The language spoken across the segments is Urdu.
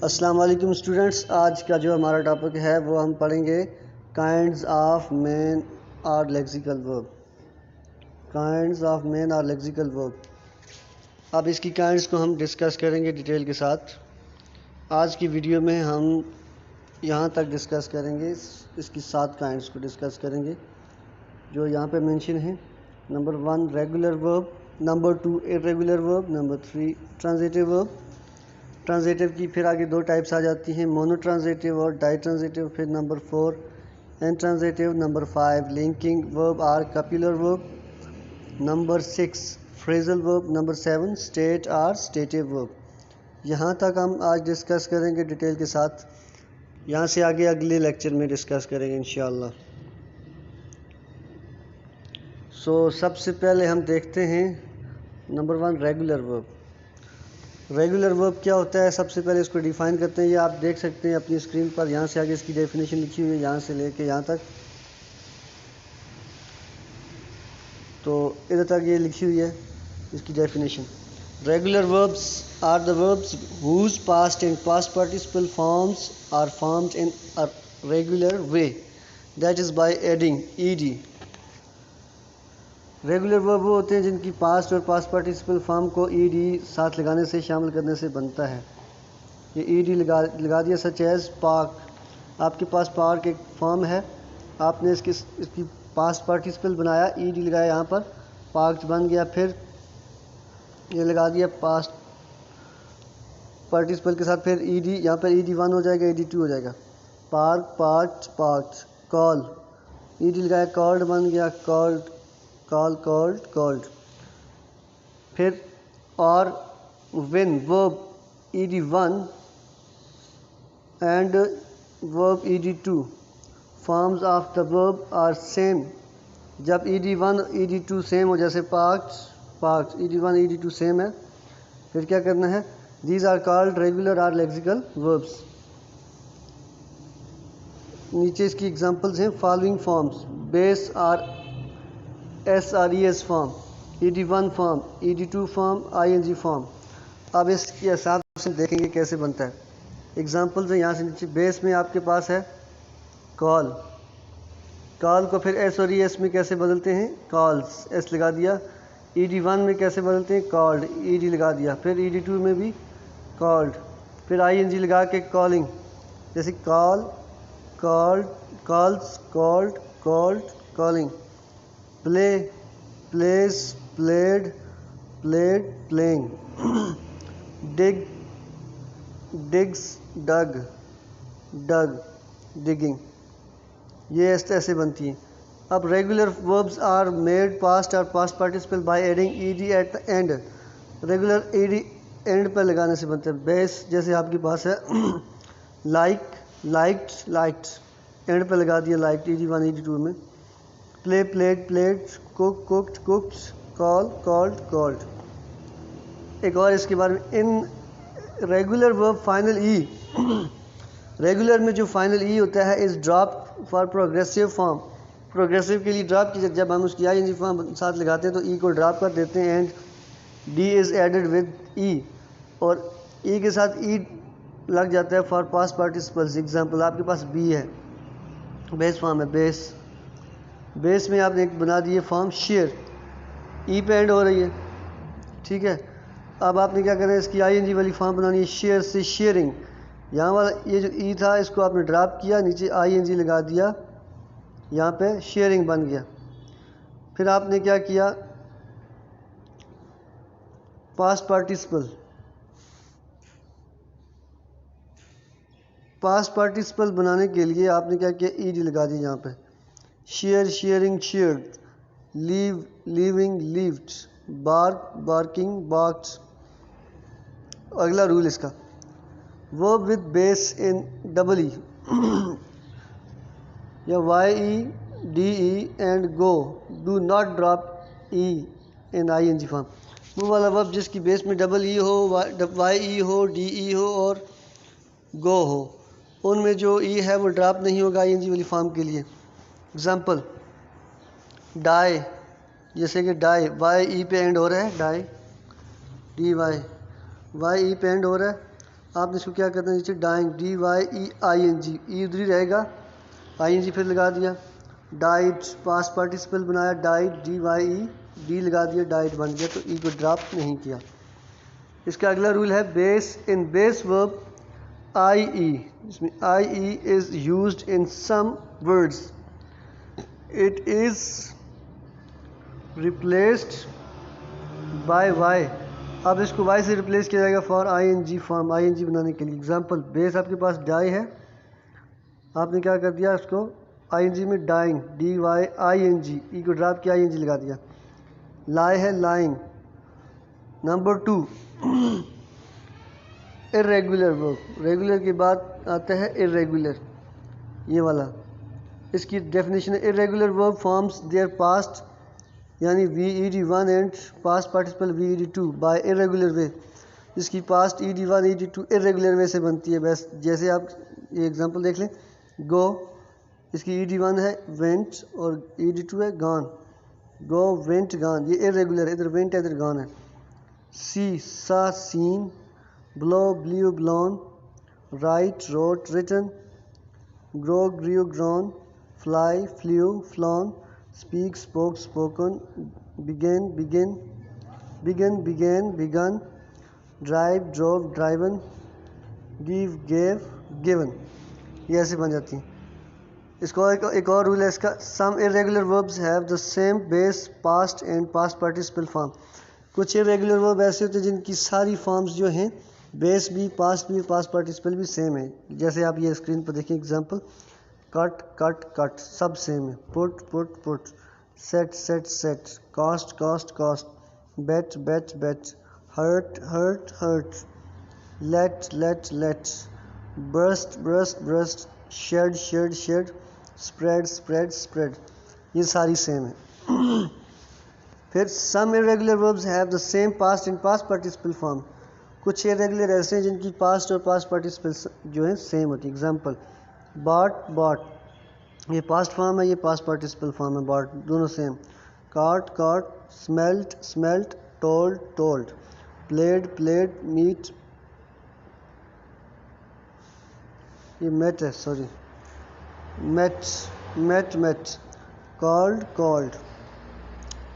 السلام علیکم اسٹوڈنٹس، آج کا جو ہمارا ٹاپک ہے وہ ہم پڑھیں گے کائنڈز آف مین اور لیکسیکل ورب. کائنڈز آف مین اور لیکسیکل ورب. اب اس کی کائنڈز کو ہم ڈسکس کریں گے ڈیٹیل کے ساتھ. آج کی ویڈیو میں ہم یہاں تک ڈسکس کریں گے، اس کی 7 کائنڈز کو ڈسکس کریں گے جو یہاں پہ مینشن ہیں. نمبر 1 ریگولر ورب، نمبر 2 ارریگولر ورب، نمبر 3 ٹرانزیٹو ورب. ٹرانزیٹو کی پھر آگے 2 ٹائپس آ جاتی ہیں، مونو ٹرانزیٹو اور ڈائی ٹرانزیٹو. پھر نمبر 4 انٹرانزیٹو. نمبر 5 لنکنگ ورب اور کپیولر ورب. نمبر 6 فریزل ورب. نمبر 7 اسٹیٹ اور اسٹیٹو ورب. یہاں تک ہم آج ڈسکس کریں گے ڈیٹیل کے ساتھ. یہاں سے آگے اگلے لیکچر میں ڈسکس کریں گے انشاءاللہ. سب سے پہلے ہم دیکھتے ہیں نمبر 1 ریگولر ورب. ریگولر ورب کیا ہوتا ہے؟ سب سے پہلے اس کو ڈیفائن کرتے ہیں. یہ آپ دیکھ سکتے ہیں اپنی اسکرین پر، یہاں سے آگے اس کی ڈیفینیشن لکھی ہوئی ہے، یہاں سے لے کے یہاں تک. تو ادھر تک یہ لکھی ہوئی ہے اس کی definition. Regular verbs are the verbs whose past and past participle forms are formed in a regular way, that is by adding E D. Regular verb وہ ہوتے ہیں جن کی پاسٹ اور پاسٹ پارٹیسپل فارم کو ای ڈی ساتھ لگانے سے، شامل کرنے سے بنتا ہے. یہ ای ڈی لگا دیا. Such as park. آپ کے پاس پارک ایک فارم ہے، آپ نے اس کی پاسٹ پارٹیسپل بنایا، ای ڈی لگایا یہاں پر، پارک بن گیا. پھر یہ لگا دیا پاسٹ پارٹیسپل کے ساتھ، پھر ای ڈی یہاں پر ای ڈی 1 ہو جائے گا، ای ڈی 2 ہو جائے گا. پارک، پارکڈ، پارکڈ. کال، ای ڈی لگایا، کالڈ بن گیا، کالڈ، کال، کالڈ، کالڈ. پھر اور وین ورب E D 1 and verb E D 2 forms of the verb are same. جب E D 1 E D 2 same ہو، جیسے parked, parked, E D 1 E D 2 same ہے، پھر کیا کرنا ہے؟ دیز آر کالڈ ریگولر اور لیکسیکل وربس. نیچے اس کی ایگزامپلز ہیں. فالوئنگ فارمز: بیس اور S or E S form, E D 1 form, E D 2 form, I N G form. اب اس کے حساب سے دیکھیں گے کیسے بنتا ہے. ایگزامپلز ہیں یہاں سے نیچے. بیس میں آپ کے پاس ہے کال. کال کو پھر ایس اور ای ایس میں کیسے بدلتے ہیں؟ کالز، ایس لگا دیا. ای ڈی 1 میں کیسے بدلتے ہیں؟ کالڈ، ای ڈی لگا دیا. پھر ای ڈی 2 میں بھی کالڈ، پھر آئی این جی لگا کے کالنگ، جیسے call, called, calls, called, called, calling. Play, plays, played, played, playing. Dig, digs, dug, dug, digging. یہ ایسے بنتی ہیں. اب regular verbs are made past اور past participle by adding E D at the end. Regular E D end پہ لگانے سے بنتے ہیں. بیس جیسے آپ کے پاس ہے لائک، لائکڈ، لائکڈ، اینڈ پہ لگا دیا liked E D 1 E D 2 میں. Play, played, played. Cook, cooked, cooked. Call, called, called. ایک اور اس کے بارے میں، in regular verb final E. Regular میں جو فائنل ای ہوتا ہے is drop for progressive form. Progressive کے لیے ڈراپ کی، جب ہم اس کی آئی این جی فارم ساتھ لگاتے ہیں تو ای کو ڈراپ کر دیتے ہیں. And D is added with E, اور ای کے ساتھ ای لگ جاتا ہے فار پاسٹ پارٹیسپلز. ایگزامپل آپ کے پاس بی ہے، بیس فارم ہے. بیس، بیس میں آپ نے ایک بنا دیے فارم شیئر، ای پہ اینڈ ہو رہی ہے، ٹھیک ہے. اب آپ نے کیا کرنا ہے؟ اس کی آئی این جی والی فارم بنانی ہے. شیئر سے شیئرنگ. یہاں والا یہ جو ای تھا اس کو آپ نے ڈراپ کیا، نیچے آئی این جی لگا دیا، یہاں پہ شیئرنگ بن گیا. پھر آپ نے کیا کیا؟ Past participle. پاسٹ پارٹیسپل بنانے کے لیے آپ نے کیا کیا؟ ای ڈی لگا دی یہاں پہ. Share, sharing, shared. Live, living, lived. Bark, barking, barked. اگلا رول اس کا، ورب with base in double E یا Y E D E and go do not drop E in I N G form. وہ والا ورب جس کی بیس میں ڈبل ای ہو، وائی ای ہو، ڈی ای ہو اور گو ہو، ان میں جو ای ہے وہ ڈراپ نہیں ہوگا آئی این جی والی فارم کے لیے. ایگزامپل ڈائی، جیسے کہ ڈائی، وائی ای پہ اینڈ ہو رہا ہے، ڈائی، ڈی وائی، وائی ای پہ اینڈ ہو رہا ہے. آپ نے اس کو کیا کرنا ہے نیچے ڈائنگ DYEING ای ادھر ہی رہے گا ING پھر لگا دیا. ڈائٹ پاسٹ پارٹیسپل بنایا ڈائٹ DYE ڈی لگا دیا ڈائٹ بن گیا تو ای کو ڈراپ نہیں کیا. اس کا اگلا رول ہے بیس ان بیس ورب IE جس میں IE is used in some words it is replaced by Y. اب اس کو وائی سے ریپلیس کیا جائے گا فار ING فارم ING بنانے کے لیے. اگزامپل بیس آپ کے پاس ڈائی ہے آپ نے کیا کر دیا اس کو ING میں ڈائنگ DYING ای کو ڈراپ کیا ING لگا دیا. لائی ہے lying. Number 2 irregular verb. Regular کے بعد آتا ہے irregular یہ والا. اس کی ڈیفینیشن ہے irregular verb forms their past یعنی VED1 and past participle VED2 by irregular way. جس کی past ED1 ED2 irregular way سے بنتی ہے. بس جیسے آپ یہ اگزامپل دیکھ لیں گو اس کی ED1 ہے went اور ED2 ہے gone. گو went gone یہ irregular ہے ادھر went ہے ادھر gone ہے. see saw seen blow blew blown write wrote written grow grew grown fly flew flown speak spoke spoken begin begin begin began begun drive drove driven give gave given یہ ایسے بن جاتی ہیں. اس کو ایک اور رول ہے اس کا some irregular verbs have the same base past and past participle form. کچھ irregular verb ایسے ہوتے ہیں جن کی ساری فارمز جو ہیں بیس بھی پاسٹ بھی پاسٹ پارٹیسپل بھی سیم ہے. جیسے آپ یہ اسکرین پر دیکھیں اگزامپل کٹ کٹ کٹ سب سیم ہے. Put put put set set set cast cast cast bet bet bet hurt hurt hurt let let let burst burst burst shed shed shed spread spread spread یہ ساری سیم ہے. پھر some irregular verbs have the same past and past participle form. کچھ irregular ایسے ہیں جن کی پاسٹ اور پاسٹ پارٹیسپل جو ہیں سیم ہوتی ہے. اگزامپل باٹ باٹ یہ پاسٹ فارم ہے یہ پاسٹ پارٹیسپل فارم ہے باٹ دونوں same. Caught caught smelt smelt told told played played met یہ میٹ ہے sorry met met met called called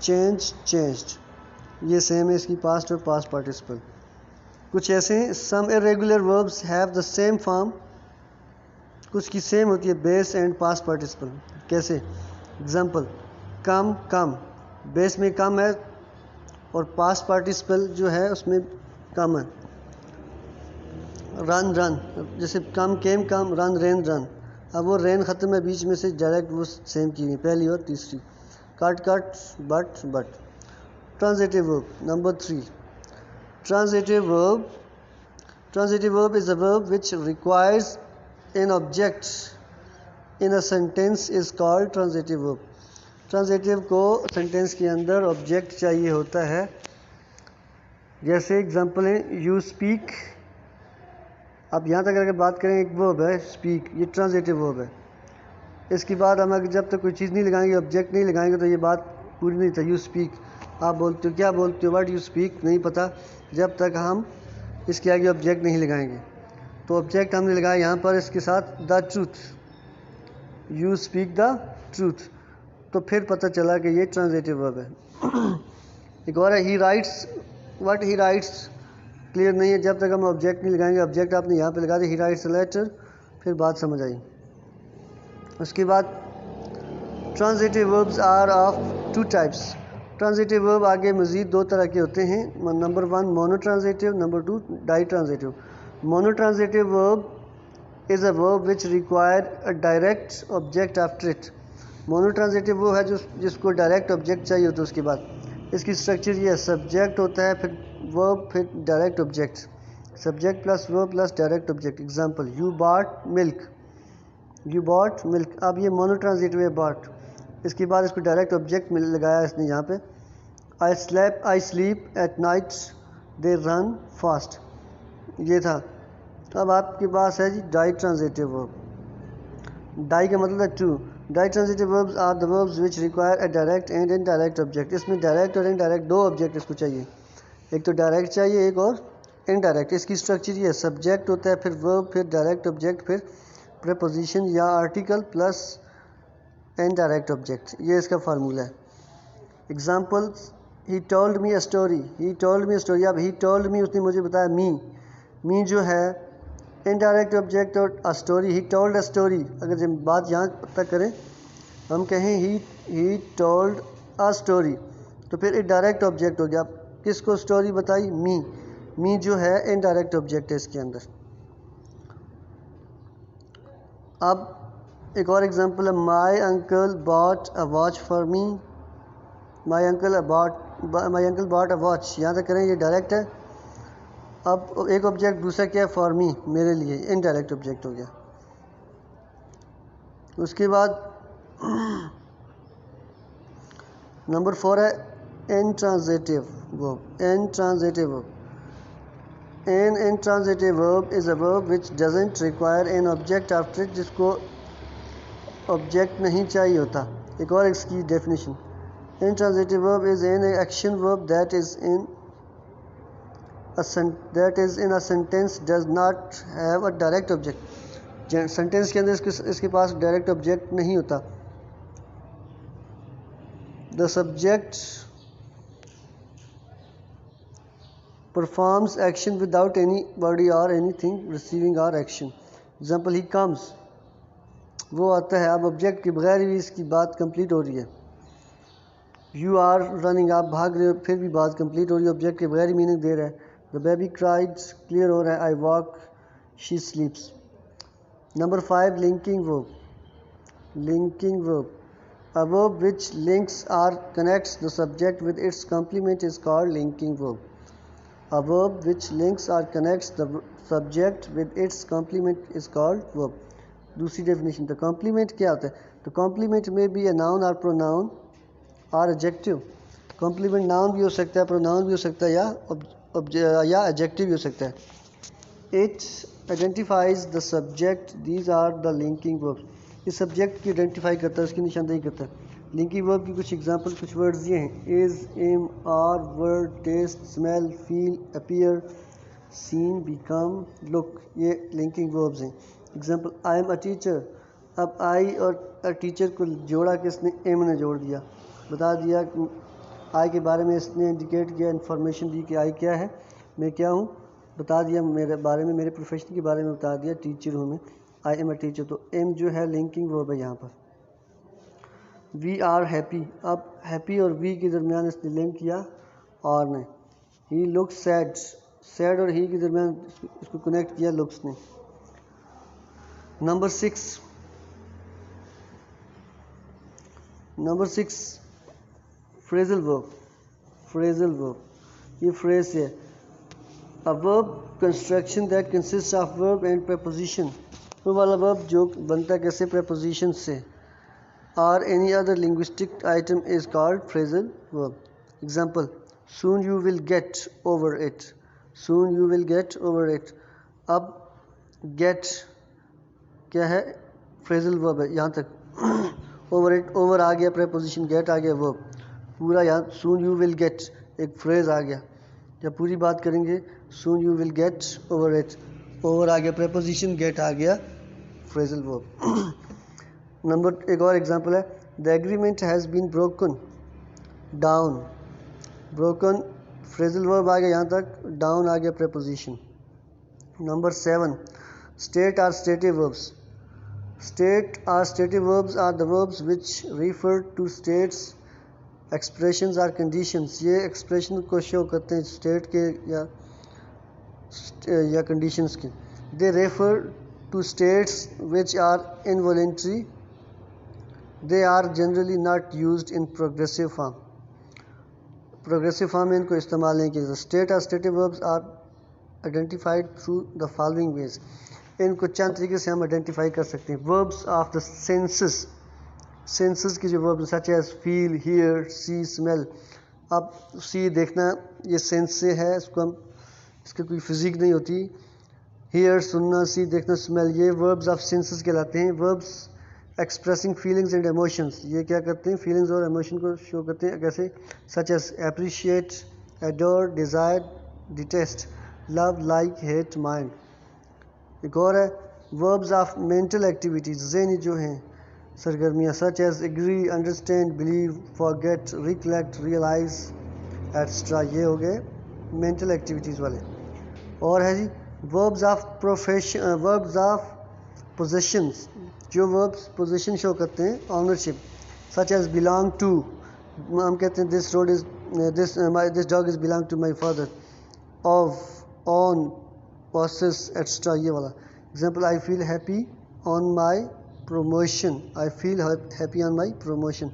change changed یہ سیم ہے اس کی پاسٹ اور پاسٹ پارٹیسپل. کچھ ایسے ہیں some irregular verbs have the same form کچھ کی سیم ہوتی ہے بیس اینڈ پاسٹ پارٹیسپل. کیسے اگزامپل کم کم بیس میں کم ہے اور پاسٹ پارٹیسپل جو ہے اس میں کم ہے. رن رن جیسے کم کیم کم رن رین رن اب وہ رین ختم ہے بیچ میں سے ڈائریکٹ وہ سیم کی گئی پہلی اور تیسری. کٹ کٹ بٹ بٹ. ٹرانزیٹیو ورب نمبر 3 ٹرانزیٹیو ورب. ٹرانزیٹیو ورب از اے ورب which requires an object in a sentence is called transitive verb. ٹرانزیٹیو کو سینٹینس کے اندر آبجیکٹ چاہیے ہوتا ہے. جیسے اگزامپل ہے یو اسپیک. اب یہاں تک اگر بات کریں ایک ورب ہے اسپیک یہ ٹرانزیٹیو ورب ہے. اس کے بعد ہم اگر جب تک کوئی چیز نہیں لگائیں گے آبجیکٹ نہیں لگائیں گے تو یہ بات پوری نہیں تھی. یو اسپیک آپ بولتے ہو کیا بولتے ہو واٹ یو اسپیک نہیں پتہ جب تک ہم اس کے آگے آبجیکٹ نہیں لگائیں گے. تو آبجیکٹ ہم نے لگایا یہاں پر اس کے ساتھ the truth you speak the truth تو پھر پتہ چلا کہ یہ ٹرانزیٹیو ورب ہے. ایک اور ہے he writes what he writes clear نہیں ہے جب تک ہم آبجیکٹ نہیں لگائیں گے. آبجیکٹ آپ نے یہاں پہ لگا دیا ہی رائٹس اے لیٹر پھر بات سمجھ آئی. اس کے بعد transitive verbs are of 2 types. Transitive verb آگے مزید 2 طرح کے ہوتے ہیں. Number 1 monotransitive number 2 ditransitive. Monotransitive verb is a verb which require a direct object after it. Monotransitive وہ ہے جس کو ڈائریکٹ آبجیکٹ چاہیے ہوتا ہے. اس کے بعد اس کی اسٹرکچر یہ ہے سبجیکٹ ہوتا ہے پھر ورب پھر direct object. Subject plus verb plus direct object. Example you bought milk you bought milk. اب یہ مونو ٹرانزیٹیو ہے باٹ. اس کے بعد اس کو ڈائریکٹ آبجیکٹ لگایا اس نے یہاں پہ I sleep at night they run fast یہ تھا. اب آپ کے پاس ہے جی ڈائی ٹرانزیٹیو ورب. ڈائی کا مطلب ہے 2. Ditransitive verbs are the verbs which require a direct and indirect object. اس میں ڈائریکٹ اور انڈائریکٹ 2 آبجیکٹ اس کو چاہیے. ایک تو ڈائریکٹ چاہیے ایک اور انڈائریکٹ. اس کی اسٹرکچر یہ ہے, سبجیکٹ ہوتا ہے, پھر ورب, پھر ڈائریکٹ آبجیکٹ, پھر پریپوزیشن یا آرٹیکل پلس انڈائریکٹ آبجیکٹ. یہ اس کا فارمولہ ہے. Example, he told me a story. He told me a story. اب ہی ٹولڈ می, اس نے مجھے بتایا. می جو ہے انڈائریکٹ آبجیکٹ, اور story, he told a story. اگر جب بات یہاں تک کریں, ہم کہیں ہی ٹولڈ اے اسٹوری, تو پھر ایک ڈائریکٹ آبجیکٹ ہو گیا. کس کو اسٹوری بتائی؟ می جو ہے انڈائریکٹ آبجیکٹ ہے اس کے اندر. اب ایک اور ایگزامپل ہے, my uncle bought a watch for me. My uncle bought a watch. یہاں تک کریں, یہ ڈائریکٹ ہے. اب ایک آبجیکٹ دوسرا کیا ہے؟ فار می, میرے لیے. انڈائریکٹ آبجیکٹ ہو گیا. اس کے بعد نمبر 4 ہے intransitive verb. Intransitive verb. An intransitive verb is a verb which doesn't require an object after it, جس کو آبجیکٹ نہیں چاہیے ہوتا. ایک اور اس کی definition, intransitive verb is an action verb that is in a sentence does not have a direct object. Sentence کے اندر اس کے پاس ڈائریکٹ آبجیکٹ نہیں ہوتا. The subject performs action without anybody or anything receiving our action. Example, he comes. وہ آتا ہے. اب آبجیکٹ کے بغیر بھی اس کی بات کمپلیٹ ہو رہی ہے. You are running. آپ بھاگ رہے ہو, پھر بھی بات کمپلیٹ ہو رہی ہے. آبجیکٹ کے بغیر ہی میننگ دے رہا ہے. The baby cried. کلیئر ہو رہا ہے. I walk. She sleeps. Number 5, linking verb. Linking verb. A verb which links or connects the subject with its complement is called linking verb. A verb which links or connects the subject with its complement is called verb. دوسری ڈیفینیشن, the complement کیا ہوتا ہے؟ The complement may be a noun or pronoun or adjective. complement noun بھی ہو سکتا ہے, pronoun بھی ہو سکتا ہے, یا adjective بھی ہو سکتا ہے. It identifies the subject. These are the linking verbs. اس سبجیکٹ کی آئیڈینٹیفائی کرتا ہے, اس کی نشاندہی کرتا ہے. لنکنگ ورب کی کچھ ایگزامپل, کچھ ورڈز یہ ہیں: is, am, are, word, taste, smell, feel, appear, seem, become, look. یہ لنکنگ وربز ہیں. Example, I am a teacher. اب آئی اور ٹیچر کو جوڑا کس نے؟ ایم نے جوڑ دیا. بتا دیا آئی کے بارے میں, اس نے انڈیکیٹ کیا, انفارمیشن دی کہ آئی کیا ہے, میں کیا ہوں. بتا دیا میرے بارے میں, میرے پروفیشن کے بارے میں بتا دیا, ٹیچر ہوں میں, آئی ایم اے ٹیچر. تو ایم جو ہے لنکنگ ورب ہے یہاں پر. We are happy. اب ہیپی اور وی کے درمیان اس نے لنک کیا آر نے. ہی لک سیڈ. سیڈ اور ہی کے درمیان اس کو کنیکٹ کیا لکس نے. نمبر 6 فریزل ورب. فریزل ورب, یہ فریز ہے. A verb construction that consists of verb and preposition. وہ والا verb جو بنتا ہے کیسے؟ preposition سے. Or any other linguistic item is called phrasal verb. Example, soon you will get over it. Soon you will get over it. اب get کیا ہے؟ phrasal verb ہے یہاں تک. over it, over آ گیا preposition, get آ گیا verb. پورا یہاں soon you will get ایک phrase آ گیا. جب پوری بات کریں گے soon you will get over it, over آ گیا preposition, get آ گیا phrasal verb. نمبر ایک اور ایگزامپل ہے, the agreement has been broken down. broken phrasal verb آ گیا یہاں تک, down آ گیا preposition. Number 7 state or stative verbs. State or stative verbs are the verbs which refer to states, expressions or conditions. یہ ایکسپریشن کو شو کرتے ہیں اسٹیٹ کے یا کنڈیشنز کے. They refer to states which are involuntary. They are generally not used in progressive form. Progressive form میں ان کو استعمال نہیں کیا جاتا. State or stative verbs are identified through the following ways. ان کو چند طریقے سے ہم آئیڈینٹیفائی کر سکتے ہیں. verbs of the senses. senses کی جو verbs such as feel, hear, see, smell. اب see دیکھنا یہ سینس سے ہے, اس کو ہم اس کی کوئی فزیک نہیں ہوتی. hear سننا, see دیکھنا, smell یہ verbs of senses کہلاتے ہیں. verbs expressing feelings and emotions, یہ کیا کرتے ہیں؟ feelings اور emotion کو شو کرتے ہیں. کیسے؟ such as appreciate, adore, desire, detest. لو لائک ہیٹ مائنڈ. ایک اور ہے وربز آف مینٹل ایکٹیویٹیز، ذہنی جو ہیں سرگرمیاں، such as agree, understand, believe, forget, recollect, realise etcetera. یہ ہو گئے مینٹل ایکٹیویٹیز والے. اور ہے جی وربز آف پوزیشنز، جو وربز پوزیشن شو کرتے ہیں ownership, such as belong to. ہم کہتے ہیں this dog is belong to my father. Of, on, possess etcetera یہ والا. Example I feel happy on my promotion. I feel happy on my promotion.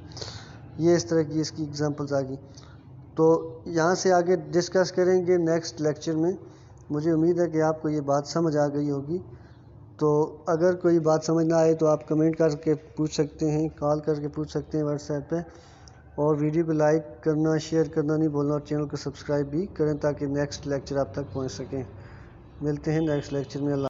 یہ اس طرح کی اس کی ایگزامپلز آ گئی. تو یہاں سے آگے ڈسکس کریں گے نیکسٹ لیکچر میں. مجھے امید ہے کہ آپ کو یہ بات سمجھ آ گئی ہوگی. تو اگر کوئی بات سمجھ نہ آئے تو آپ کمنٹ کر کے پوچھ سکتے ہیں، کال کر کے پوچھ سکتے ہیں واٹس ایپ پہ. اور ویڈیو کو لائک کرنا، شیئر کرنا نہیں بھولنا، اور چینل کو سبسکرائب بھی کریں تاکہ نیکسٹ لیکچر آپ تک پہنچ سکیں. ملتے ہیں نیکسٹ لیکچر میں. اللہ